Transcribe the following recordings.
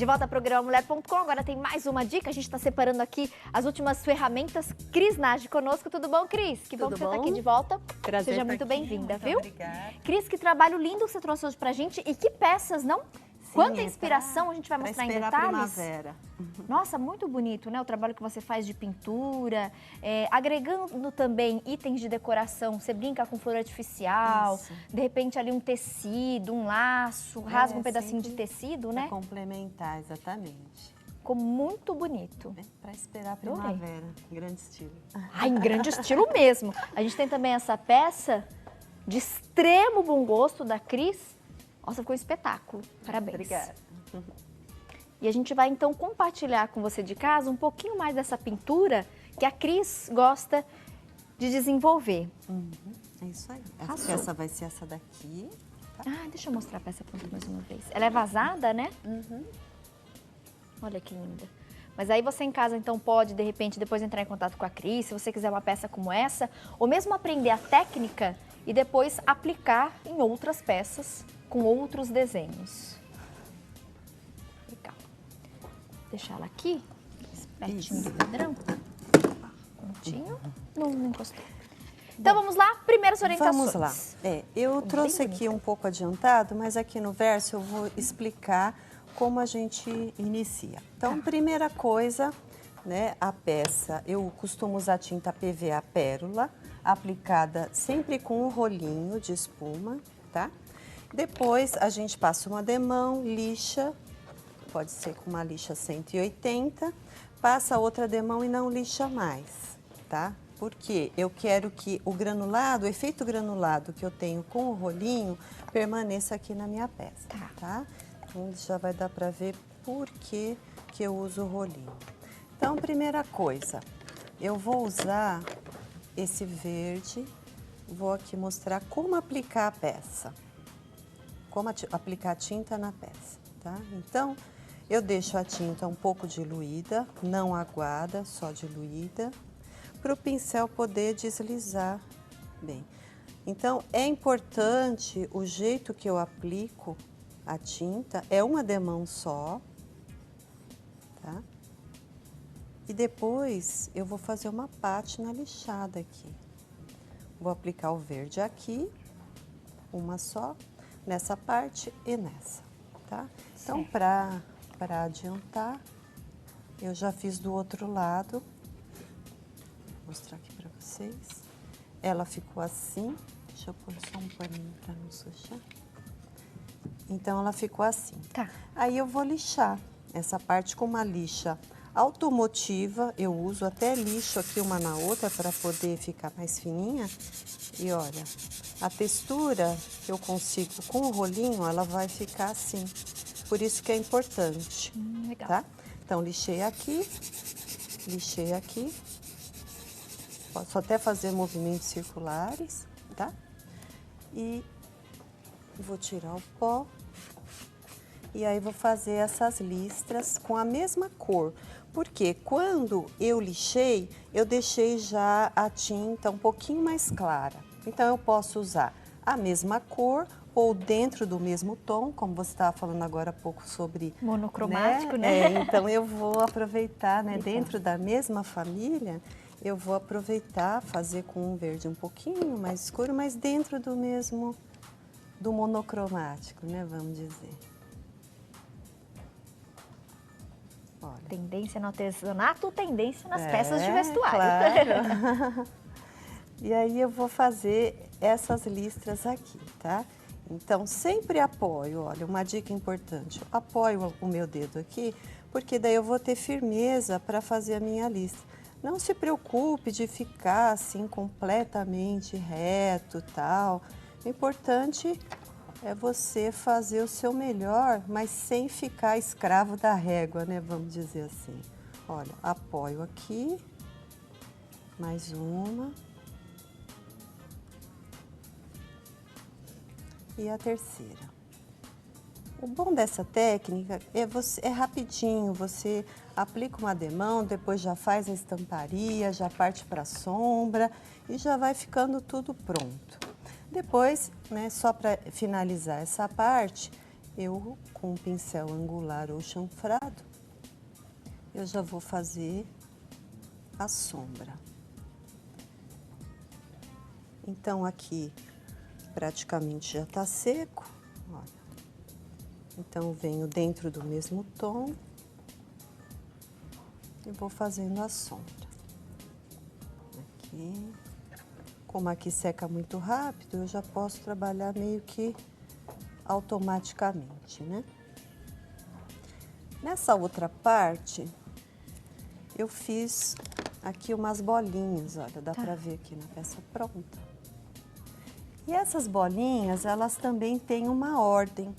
De volta ao programa Mulher.com, agora tem mais uma dica. A gente está separando aqui as últimas ferramentas. Cris Nagy conosco. Tudo bom, Cris? Que bom que você está aqui de volta. Prazer. Seja muito bem-vinda, viu? Obrigada. Cris, que trabalho lindo que você trouxe hoje pra gente. E que peças, não? Sim, Quanta inspiração a gente vai mostrar em detalhes. A primavera. Nossa, muito bonito, né? O trabalho que você faz de pintura, agregando também itens de decoração. Você brinca com flor artificial, Isso. de repente ali um tecido, um laço, rasga um pedacinho de tecido, né? Complementar, exatamente. Ficou muito bonito. Para esperar a primavera, em grande estilo. Ai, em grande estilo mesmo. A gente tem também essa peça de extremo bom gosto da Cris. Nossa, ficou um espetáculo. Parabéns. Obrigada. E a gente vai então compartilhar com você de casa um pouquinho mais dessa pintura que a Cris gosta de desenvolver. É isso aí. Arrasou. Essa vai ser essa daqui. Tá? Ah, deixa eu mostrar a peça pronta mais uma vez. Ela é vazada, né? Olha que linda. Mas aí você em casa então pode, de repente, depois entrar em contato com a Cris, se você quiser uma peça como essa, ou mesmo aprender a técnica e depois aplicar em outras peças com outros desenhos. Legal. Deixar ela aqui, pertinho do padrão. Prontinho. Não encostou. Então vamos lá, primeiras orientações. Vamos lá. Eu trouxe aqui um pouco adiantado, mas aqui no verso eu vou explicar como a gente inicia. Então, primeira coisa, né, a peça, eu costumo usar tinta PVA Pérola, aplicada sempre com um rolinho de espuma, tá? Depois a gente passa uma demão, lixa, pode ser com uma lixa 180, passa outra demão e não lixa mais, tá? Porque eu quero que o granulado, o efeito granulado que eu tenho com o rolinho, permaneça aqui na minha peça, tá? Então já vai dar pra ver por que eu uso o rolinho. Então, primeira coisa, eu vou usar esse verde, vou aqui mostrar como aplicar a peça. Como aplicar a tinta na peça, tá? Então, eu deixo a tinta um pouco diluída, não aguada, só diluída, para o pincel poder deslizar bem. Então, é importante o jeito que eu aplico a tinta, é uma demão só, tá? E depois eu vou fazer uma pátina lixada aqui. Vou aplicar o verde aqui, uma só, nessa parte e nessa, tá? Então, para adiantar, eu já fiz do outro lado. Vou mostrar aqui para vocês. Ela ficou assim. Deixa eu pôr só um paninho para não sujar. Então, ela ficou assim. Tá. Aí eu vou lixar essa parte com uma lixa automotiva. Eu uso até lixo aqui uma na outra para poder ficar mais fininha. E olha, a textura que eu consigo com o rolinho, ela vai ficar assim. Por isso que é importante, legal. Tá? Então, lixei aqui. Posso até fazer movimentos circulares, tá? E vou tirar o pó. E aí vou fazer essas listras com a mesma cor. Porque quando eu lixei, eu deixei já a tinta um pouquinho mais clara. Então, eu posso usar a mesma cor ou dentro do mesmo tom, como você estava falando agora há pouco sobre... Monocromático, né? Então, eu vou aproveitar, né? Dentro da mesma família, eu vou aproveitar, fazer com um verde um pouquinho mais escuro, mas dentro do mesmo, do monocromático, né? Vamos dizer. Olha. Tendência no artesanato, tendência nas peças de vestuário. Claro. E aí eu vou fazer essas listras aqui, tá? Então, sempre apoio, olha, uma dica importante. Apoio o meu dedo aqui, porque daí eu vou ter firmeza para fazer a minha listra. Não se preocupe de ficar assim completamente reto, tal. O importante é você fazer o seu melhor, mas sem ficar escravo da régua, né? Vamos dizer assim. Olha, apoio aqui, mais uma. E a terceira. O bom dessa técnica é rapidinho, você aplica uma demão, depois já faz a estamparia, já parte para a sombra e já vai ficando tudo pronto. Depois, né, só para finalizar essa parte, eu, com um pincel angular ou chanfrado, eu já vou fazer a sombra. Então, aqui praticamente já tá seco, olha. Então, venho dentro do mesmo tom e vou fazendo a sombra. Aqui. Como aqui seca muito rápido, eu já posso trabalhar meio que automaticamente, né? Nessa outra parte, eu fiz aqui umas bolinhas, olha, dá pra ver aqui na peça pronta. E essas bolinhas, elas também têm uma ordem.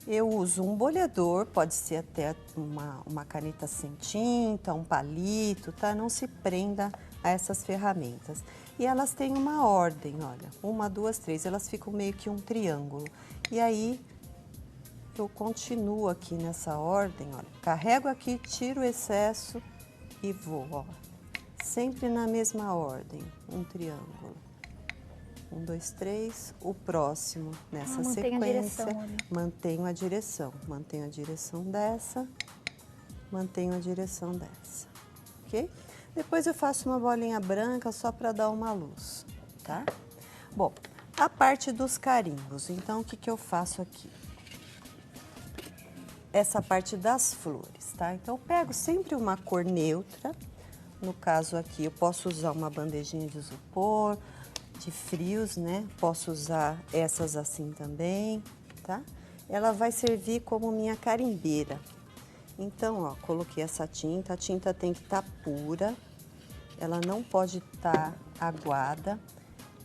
Eu uso um boleador, pode ser até uma caneta sem tinta, um palito, tá? Não se prenda a essas ferramentas. E elas têm uma ordem, olha, 1, 2, 3, elas ficam meio que um triângulo. E aí, eu continuo aqui nessa ordem, olha, carrego aqui, tiro o excesso e vou, ó, sempre na mesma ordem, um triângulo. 1, 2, 3, o próximo nessa sequência, mantenho a direção dessa, mantenho a direção dessa, ok? Depois eu faço uma bolinha branca só para dar uma luz, tá? Bom, a parte dos carimbos, então o que que eu faço aqui? Essa parte das flores, tá? Então eu pego sempre uma cor neutra, no caso aqui eu posso usar uma bandejinha de isopor, de frios, né? Posso usar essas assim também, tá? Ela vai servir como minha carimbeira. Então, ó, coloquei essa tinta, a tinta tem que estar pura, ela não pode estar aguada.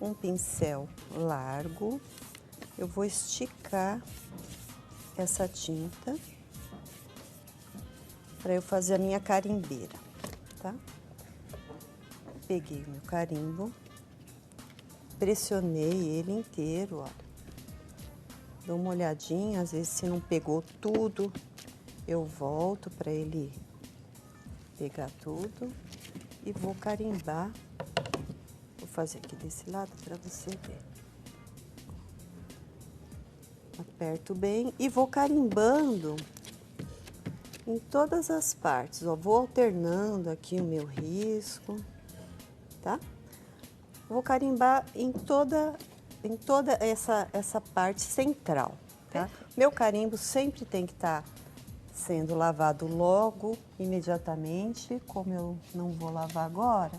Um pincel largo, eu vou esticar essa tinta para eu fazer a minha carimbeira, tá? Peguei o meu carimbo, pressionei ele inteiro, olha. Dou uma olhadinha, às vezes se não pegou tudo, eu volto para ele pegar tudo e vou carimbar. Vou fazer aqui desse lado para você ver. Aperto bem e vou carimbando em todas as partes, ó. Vou alternando aqui o meu risco, tá? Vou carimbar em toda essa parte central, tá? Meu carimbo sempre tem que estar sendo lavado logo, imediatamente, como eu não vou lavar agora.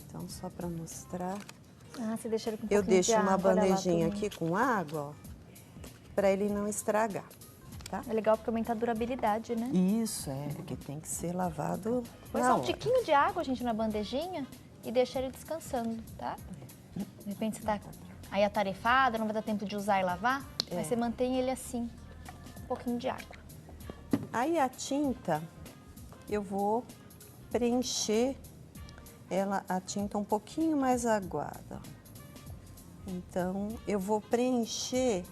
Então, só para mostrar. Ah, você deixa ele com um eu pouquinho deixo de uma água, olha lá, bandejinha turminha. aqui com água, ó, para ele não estragar, tá? É legal porque aumenta a durabilidade, né? Isso, que tem que ser lavado Põe na só um hora. tiquinho de água, gente, na bandejinha e deixa ele descansando, tá? De repente você tá aí atarefada, não vai dar tempo de usar e lavar, mas você mantém ele assim, um pouquinho de água. Aí a tinta, eu vou preencher a tinta um pouquinho mais aguada. Então, eu vou preencher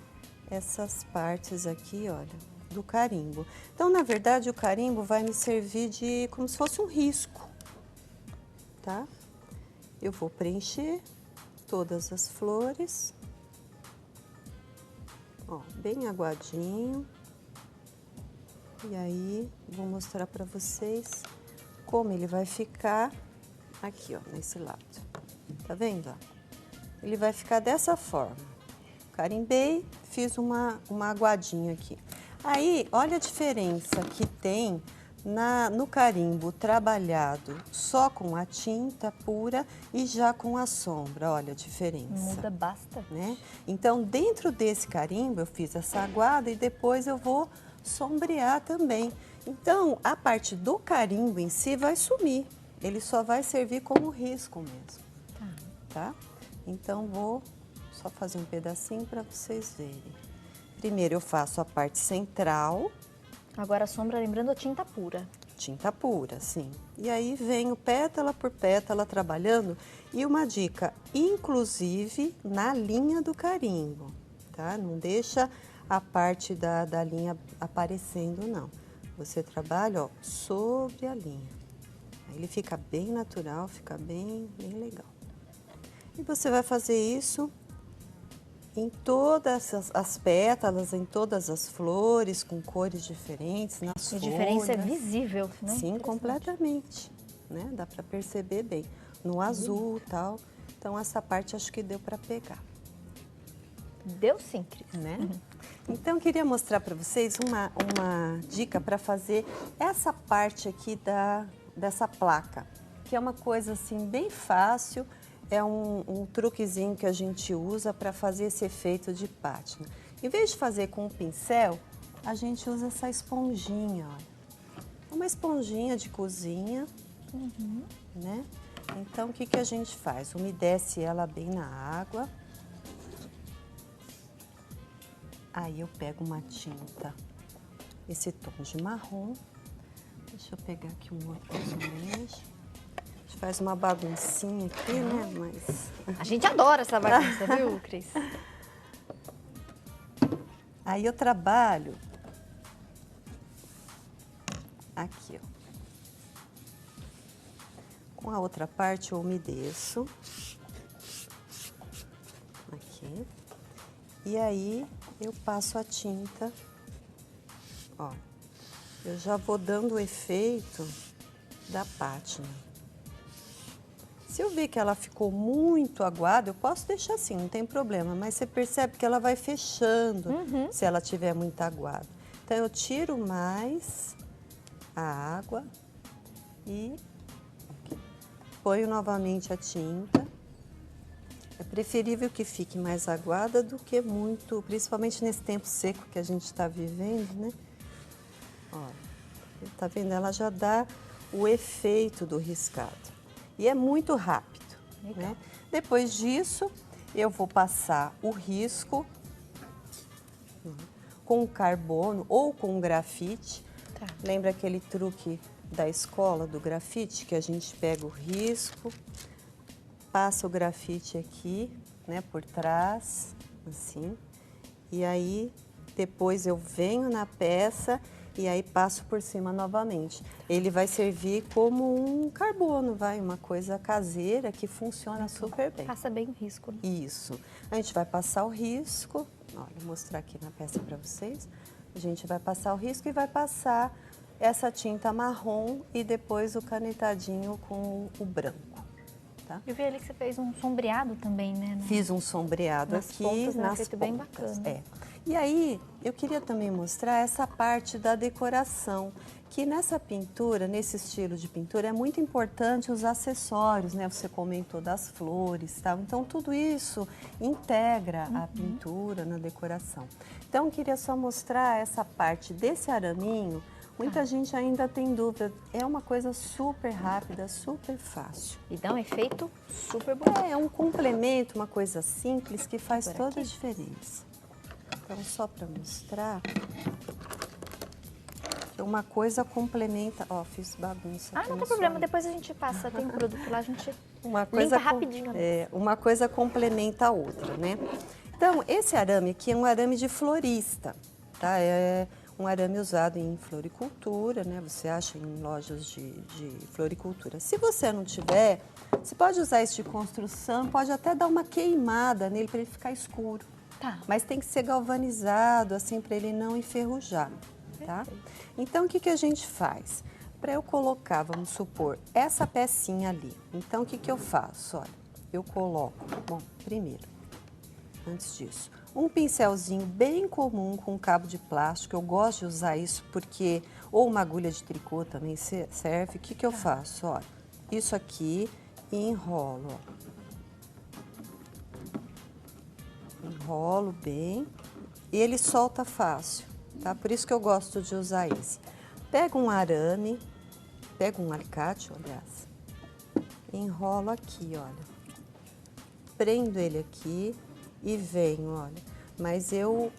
essas partes aqui, olha, do carimbo. Então, na verdade, o carimbo vai me servir de como se fosse um risco, tá? Eu vou preencher todas as flores, ó, bem aguadinho. E aí, vou mostrar para vocês como ele vai ficar aqui, ó, nesse lado. Tá vendo, ó? Ele vai ficar dessa forma. Carimbei, fiz uma aguadinha aqui. Aí, olha a diferença que tem no carimbo trabalhado só com a tinta pura e já com a sombra. Olha a diferença. Muda bastante. Né? Então, dentro desse carimbo, eu fiz essa aguada e depois eu vou sombrear também. Então, a parte do carimbo em si vai sumir. Ele só vai servir como risco mesmo. Tá? Então, vou só fazer um pedacinho para vocês verem. Primeiro, eu faço a parte central. Agora a sombra, lembrando, a tinta pura. Tinta pura, sim. E aí, venho pétala por pétala trabalhando. E uma dica, inclusive na linha do carimbo, tá? Não deixa a parte da linha aparecendo, não. Você trabalha, ó, sobre a linha. Aí ele fica bem natural, fica bem legal. E você vai fazer isso em todas as pétalas, em todas as flores, com cores diferentes, nas folhas. A diferença é visível, né? Sim, completamente, né? Dá para perceber bem. No azul e tal. Então, essa parte acho que deu para pegar. Deu sim, Cris. Né? Então, queria mostrar para vocês uma dica para fazer essa parte aqui dessa placa, que é uma coisa assim bem fácil, é um truquezinho que a gente usa para fazer esse efeito de pátina. Em vez de fazer com o pincel, a gente usa essa esponjinha, ó. Uma esponjinha de cozinha, né? Então, o que a gente faz? Umedece ela bem na água. Aí eu pego uma tinta, esse tom de marrom. Deixa eu pegar aqui um outro azulejo. A gente faz uma baguncinha aqui, né? Mas... A gente adora essa bagunça, viu, Cris? Aí eu trabalho aqui, ó. Com a outra parte eu umedeço. Aqui. E aí eu passo a tinta, ó. Eu já vou dando o efeito da pátina. Se eu ver que ela ficou muito aguada, eu posso deixar assim, não tem problema. Mas você percebe que ela vai fechando se ela tiver muito aguada. Então, eu tiro mais a água e ponho novamente a tinta. É preferível que fique mais aguada do que muito, principalmente nesse tempo seco que a gente está vivendo, né? Ó, tá vendo? Ela já dá o efeito do riscado. E é muito rápido, né? Depois disso, eu vou passar o risco com carbono ou com grafite. Tá. Lembra aquele truque da escola do grafite, que a gente pega o risco, passa o grafite aqui, né, por trás, assim. E aí, depois eu venho na peça e aí passo por cima novamente. Ele vai servir como um carbono, uma coisa caseira que funciona super bem. Passa bem o risco, né? Isso. A gente vai passar o risco, olha, vou mostrar aqui na peça para vocês. A gente vai passar o risco e vai passar essa tinta marrom e depois o canetadinho com o branco. Tá? Eu vi ali que você fez um sombreado também, né? Fiz um sombreado nas aqui, pontas, né? nas Feito pontas. Bem bacana. É. E aí, eu queria também mostrar essa parte da decoração, que nessa pintura, nesse estilo de pintura, é muito importante os acessórios, né? Você comentou das flores, tal. Então, tudo isso integra a pintura na decoração. Então, eu queria só mostrar essa parte desse araminho. Muita gente ainda tem dúvida. É uma coisa super rápida, super fácil. E dá um efeito super bonito. É um complemento, uma coisa simples que faz toda a diferença. Então, só para mostrar, que uma coisa complementa... Ó, fiz bagunça. Ah, não tem problema, depois a gente passa. Tem um produto lá, a gente limpa rapidinho. Uma coisa complementa a outra, né? Então, esse arame aqui é um arame de florista, tá? É um arame usado em floricultura, né? Você acha em lojas de floricultura. Se você não tiver, você pode usar esse de construção, pode até dar uma queimada nele para ele ficar escuro. Tá. Mas tem que ser galvanizado, assim, para ele não enferrujar, tá? Então, o que a gente faz? Para eu colocar, vamos supor, essa pecinha ali. Então, o que eu faço? Olha, eu coloco, bom, primeiro, antes disso, um pincelzinho bem comum com cabo de plástico. Eu gosto de usar isso porque, ou uma agulha de tricô também serve. O que eu faço? Olha, isso aqui e enrolo, ó. Enrolo bem e ele solta fácil, tá? Por isso que eu gosto de usar esse. Pega um arame, pega um alicate, aliás, enrolo aqui, olha. Prendo ele aqui e venho, olha. Mas eu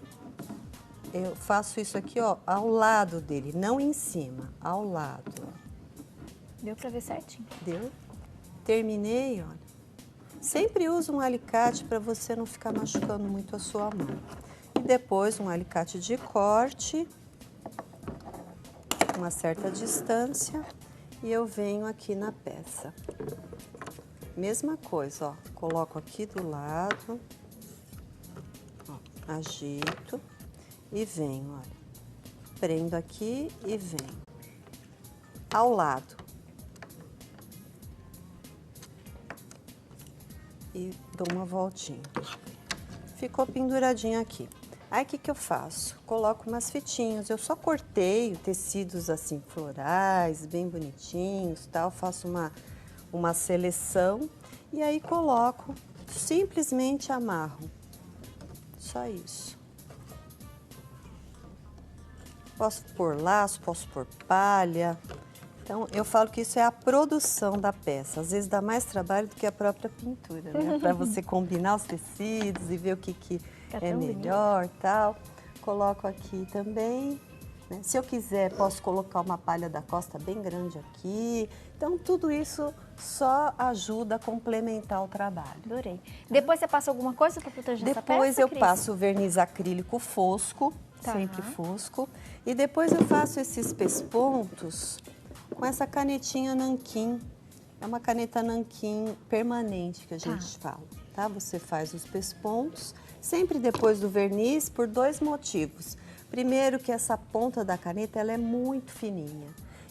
faço isso aqui, ó, ao lado dele, não em cima, ao lado, ó. Deu pra ver certinho. Deu? Terminei, olha. Sempre use um alicate para você não ficar machucando muito a sua mão. E depois um alicate de corte, uma certa distância, e eu venho aqui na peça. Mesma coisa, ó, coloco aqui do lado Agito e venho, olha. Prendo aqui e venho. Ao lado. E dou uma voltinha. Ficou penduradinho aqui. Aí, o que eu faço? Coloco umas fitinhas. Eu só cortei tecidos assim, florais, bem bonitinhos, tal. Faço uma seleção e aí coloco, simplesmente amarro. Só isso. Posso pôr laço, posso pôr palha. Então, eu falo que isso é a produção da peça. Às vezes dá mais trabalho do que a própria pintura, né? Para você combinar os tecidos e ver o que é melhor e tal. Coloco aqui também, né? Se eu quiser, posso colocar uma palha da costa bem grande aqui. Então, tudo isso só ajuda a complementar o trabalho. Adorei. Depois você passa alguma coisa para proteger essa peça, Depois eu Cris? passo o verniz acrílico fosco, sempre fosco. E depois eu faço esses pespontos com essa canetinha nanquim. É uma caneta nanquim permanente que a gente fala, tá? Você faz os pespontos, sempre depois do verniz, por dois motivos. Primeiro que essa ponta da caneta, ela é muito fininha.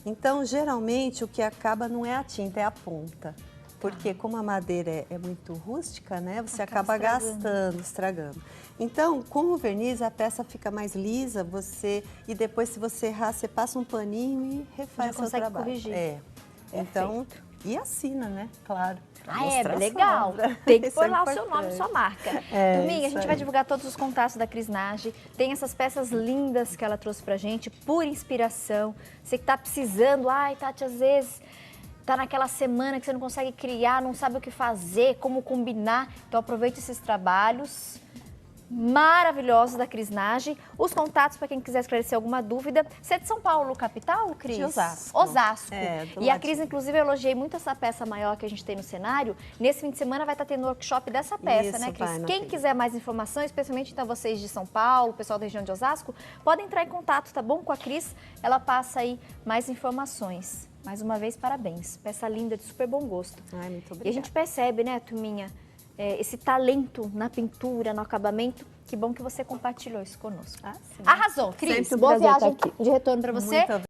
Então, geralmente, o que acaba não é a tinta, é a ponta. Porque como a madeira é muito rústica, né? Você acaba gastando, estragando. Então, com o verniz, a peça fica mais lisa, e depois, se você errar, você passa um paninho e refaz seu trabalho. Corrigir. Então, e assina, né? Claro. Legal. Tem que pôr lá o seu nome e sua marca. Turminha, a gente vai divulgar todos os contatos da Cris Nagy. Tem essas peças lindas que ela trouxe pra gente, por inspiração. Você que tá precisando, Tati, às vezes tá naquela semana que você não consegue criar, não sabe o que fazer, como combinar. Então aproveite esses trabalhos maravilhosos da Cris Nagy. Os contatos para quem quiser esclarecer alguma dúvida. Você é de São Paulo, capital, Cris? De Osasco. Osasco. E a Cris, ladinho. inclusive, eu elogiei muito essa peça maior que a gente tem no cenário. Nesse fim de semana vai estar tendo workshop dessa peça, Isso, né, Cris? vai, Quem quiser mais informação, especialmente então vocês de São Paulo, o pessoal da região de Osasco, podem entrar em contato, tá bom? Com a Cris, ela passa aí mais informações. Mais uma vez, parabéns. Peça linda, de super bom gosto. Ai, muito obrigada. E a gente percebe, né, turminha, esse talento na pintura, no acabamento. Que bom que você compartilhou isso conosco. Sim. Arrasou, Cris. Sempre um Boa prazer viagem estar aqui. de retorno para você. Muito